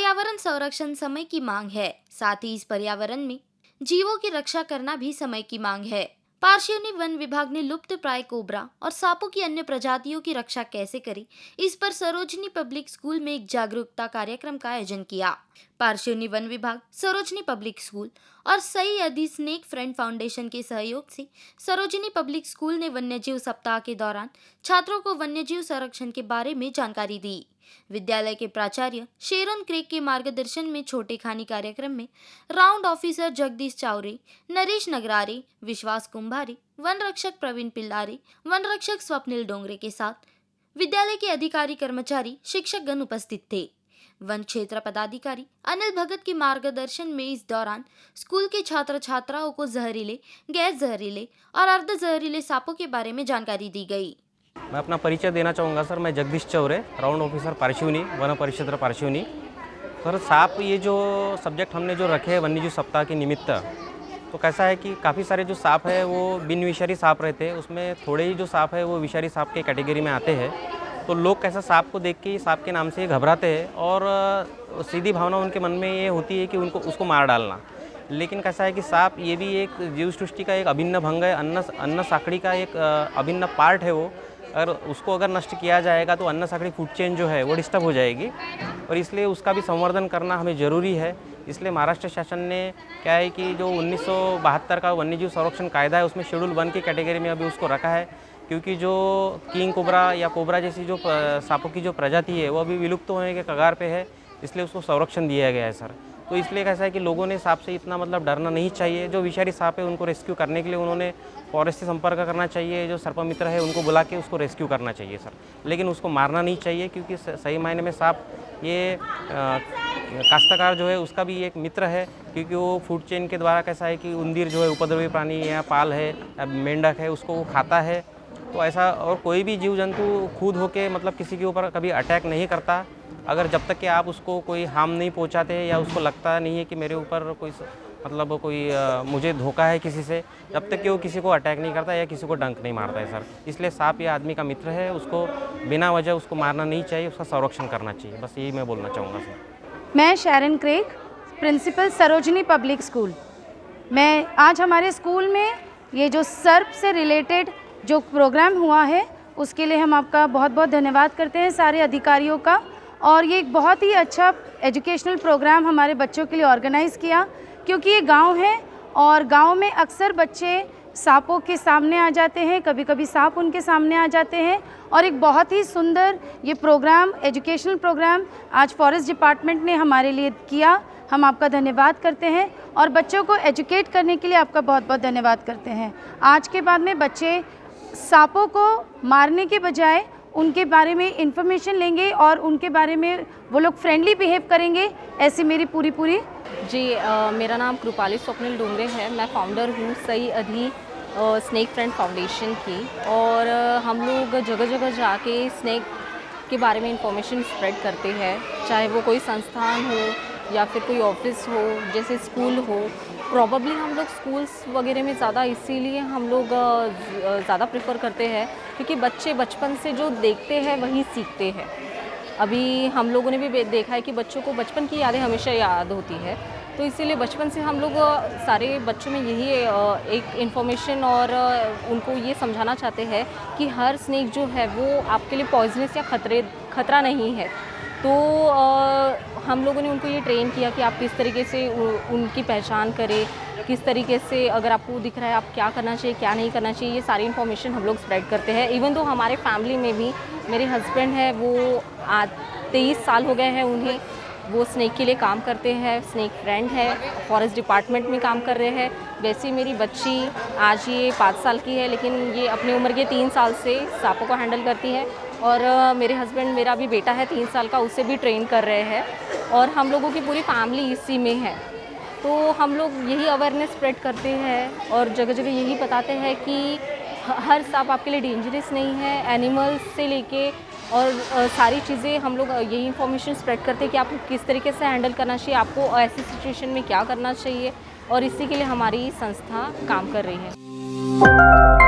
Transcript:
पर्यावरण संरक्षण समय की मांग है, साथ ही इस पर्यावरण में जीवों की रक्षा करना भी समय की मांग है। पारसिवनी वन विभाग ने लुप्त प्राय कोबरा और सांपों की अन्य प्रजातियों की रक्षा कैसे करें, इस पर सरोजनी पब्लिक स्कूल में एक जागरूकता कार्यक्रम का आयोजन किया। पारसिवनी वन विभाग, सरोजनी पब्लिक स्कूल और सईद स्नेक फ्रेंड फाउंडेशन के सहयोग से सरोजनी पब्लिक स्कूल ने वन्यजीव सप्ताह के दौरान छात्रों को वन्यजीव संरक्षण के बारे में जानकारी दी। विद्यालय के प्राचार्य शेरन क्रेग के मार्गदर्शन में छोटे खानी कार्यक्रम में राउंड ऑफिसर जगदीश चावरे, नरेश नगरारे, विश्वास कुंभारे, वन रक्षक प्रवीण पिल्लारे, वन रक्षक स्वप्निल डोंगरे के साथ विद्यालय के अधिकारी, कर्मचारी, शिक्षकगण उपस्थित थे। वन क्षेत्र पदाधिकारी अनिल भगत के मार्गदर्शन में इस दौरान स्कूल के छात्र छात्राओं को जहरीले, गैर जहरीले और अर्ध जहरीले सांपों के बारे में जानकारी दी गई। मैं अपना परिचय देना चाहूँगा सर। मैं जगदीश चौरे, राउंड ऑफिसर पारसिवनी, वन परिक्षेत्र पारसिवनी। सर सांप, ये जो सब्जेक्ट हमने जो रखे हैं वन्यजीव सप्ताह के निमित्त, तो कैसा है कि काफ़ी सारे जो सांप है वो बिन विषारी सांप रहते हैं, उसमें थोड़े ही जो सांप है वो विषारी सांप के कैटेगरी में आते हैं। तो लोग कैसा सांप को देख के सांप के नाम से घबराते हैं और सीधी भावना उनके मन में ये होती है कि उसको मार डालना। लेकिन कैसा है कि सांप ये भी एक जीव सृष्टि का एक अभिन्न भंग है, अन्न साखड़ी का एक अभिन्न पार्ट है वो। अगर नष्ट किया जाएगा तो अन्न साखड़ी फूड चेन जो है वो डिस्टर्ब हो जाएगी और इसलिए उसका भी संवर्धन करना हमें ज़रूरी है। इसलिए महाराष्ट्र शासन ने क्या है कि जो 1972 का वन्यजीव संरक्षण कायदा है उसमें शेड्यूल 1 की कैटेगरी में अभी उसको रखा है, क्योंकि जो किंग कोबरा या कोबरा जैसी जो सांपों की जो प्रजाति है वो अभी विलुप्त होने के कगार पे है, इसलिए उसको संरक्षण दिया गया है सर। तो इसलिए कैसा है कि लोगों ने सांप से इतना डरना नहीं चाहिए। जो विषारी सांप है उनको रेस्क्यू करने के लिए उन्होंने फॉरेस्ट से संपर्क करना चाहिए, जो सर्प मित्र है उनको बुला के उसको रेस्क्यू करना चाहिए सर, लेकिन उसको मारना नहीं चाहिए, क्योंकि सही मायने में सांप ये काश्तकार जो है उसका भी एक मित्र है, क्योंकि वो फूड चेन के द्वारा कैसा है कि उंदीर जो है उपद्रवी प्राणी या पाल है या मेंढक है उसको वो खाता है। तो ऐसा, और कोई भी जीव जंतु खुद होके किसी के ऊपर कभी अटैक नहीं करता, अगर जब तक कि आप उसको कोई हार्म नहीं पहुंचाते या उसको लगता नहीं है कि मेरे ऊपर कोई मुझे धोखा है किसी से, जब तक कि वो किसी को अटैक नहीं करता या किसी को डंक नहीं मारता है सर। इसलिए सांप ये आदमी का मित्र है, उसको बिना वजह उसको मारना नहीं चाहिए, उसका संरक्षण करना चाहिए। बस यही मैं बोलना चाहूँगा सर। मैं Sharon Craig, principal Sarojini public school. मैं आज हमारे स्कूल में ये जो सर्प से रिलेटेड जो प्रोग्राम हुआ है उसके लिए हम आपका बहुत बहुत धन्यवाद करते हैं सारे अधिकारियों का। और ये एक बहुत ही अच्छा एजुकेशनल प्रोग्राम हमारे बच्चों के लिए ऑर्गेनाइज़ किया, क्योंकि ये गांव है और गांव में अक्सर बच्चे सांपों के सामने आ जाते हैं, कभी कभी सांप उनके सामने आ जाते हैं। और एक बहुत ही सुंदर ये प्रोग्राम, एजुकेशनल प्रोग्राम आज फॉरेस्ट डिपार्टमेंट ने हमारे लिए किया। हम आपका धन्यवाद करते हैं और बच्चों को एजुकेट करने के लिए आपका बहुत बहुत धन्यवाद करते हैं। आज के बाद में बच्चे सांपों को मारने के बजाय उनके बारे में इंफॉर्मेशन लेंगे और उनके बारे में वो लोग फ्रेंडली बिहेव करेंगे, ऐसी मेरी पूरी जी। मेरा नाम कृपाली स्वप्निल डोंगरे है। मैं फाउंडर हूँ सईद स्नेक फ्रेंड फाउंडेशन की, और हम लोग जगह जगह जाके स्नेक के बारे में इंफॉर्मेशन स्प्रेड करते हैं, चाहे वो कोई संस्थान हो या फिर कोई ऑफिस हो, जैसे स्कूल हो। प्रॉबली हम लोग स्कूल्स वगैरह में ज़्यादा इसीलिए हम लोग ज़्यादा प्रेफर करते हैं, क्योंकि बच्चे बचपन से जो देखते हैं वही सीखते हैं। अभी हम लोगों ने भी देखा है कि बच्चों को बचपन की यादें हमेशा याद होती है, तो इसीलिए बचपन से हम लोग सारे बच्चों में यही एक इन्फॉर्मेशन और उनको ये समझाना चाहते हैं कि हर स्नेक जो है वो आपके लिए पॉइजनस या खतरा नहीं है। तो हम लोगों ने उनको ये ट्रेन किया कि आप किस तरीके से उनकी पहचान करें, किस तरीके से अगर आपको दिख रहा है आप क्या करना चाहिए, क्या नहीं करना चाहिए, ये सारी इन्फॉर्मेशन हम लोग स्प्रेड करते हैं। इवन तो हमारे फैमिली में भी मेरे हस्बैंड है, वो आज 23 साल हो गए हैं उन्हें, वो स्नेक के लिए काम करते हैं, स्नेक फ्रेंड है, फॉरेस्ट डिपार्टमेंट में काम कर रहे हैं। वैसे मेरी बच्ची आज ये 5 साल की है, लेकिन ये अपनी उम्र के 3 साल से सांपों को हैंडल करती है। और मेरे हस्बैंड, मेरा भी बेटा है 3 साल का, उसे भी ट्रेन कर रहे हैं, और हम लोगों की पूरी फैमिली इसी में है। तो हम लोग यही अवेयरनेस स्प्रेड करते हैं और जगह जगह यही बताते हैं कि हर सांप आपके लिए डेंजरस नहीं है, एनिमल्स से लेके और सारी चीज़ें हम लोग यही इन्फॉर्मेशन स्प्रेड करते हैं कि आपको किस तरीके से हैंडल करना चाहिए, आपको ऐसी सिचुएशन में क्या करना चाहिए, और इसी के लिए हमारी संस्था काम कर रही है।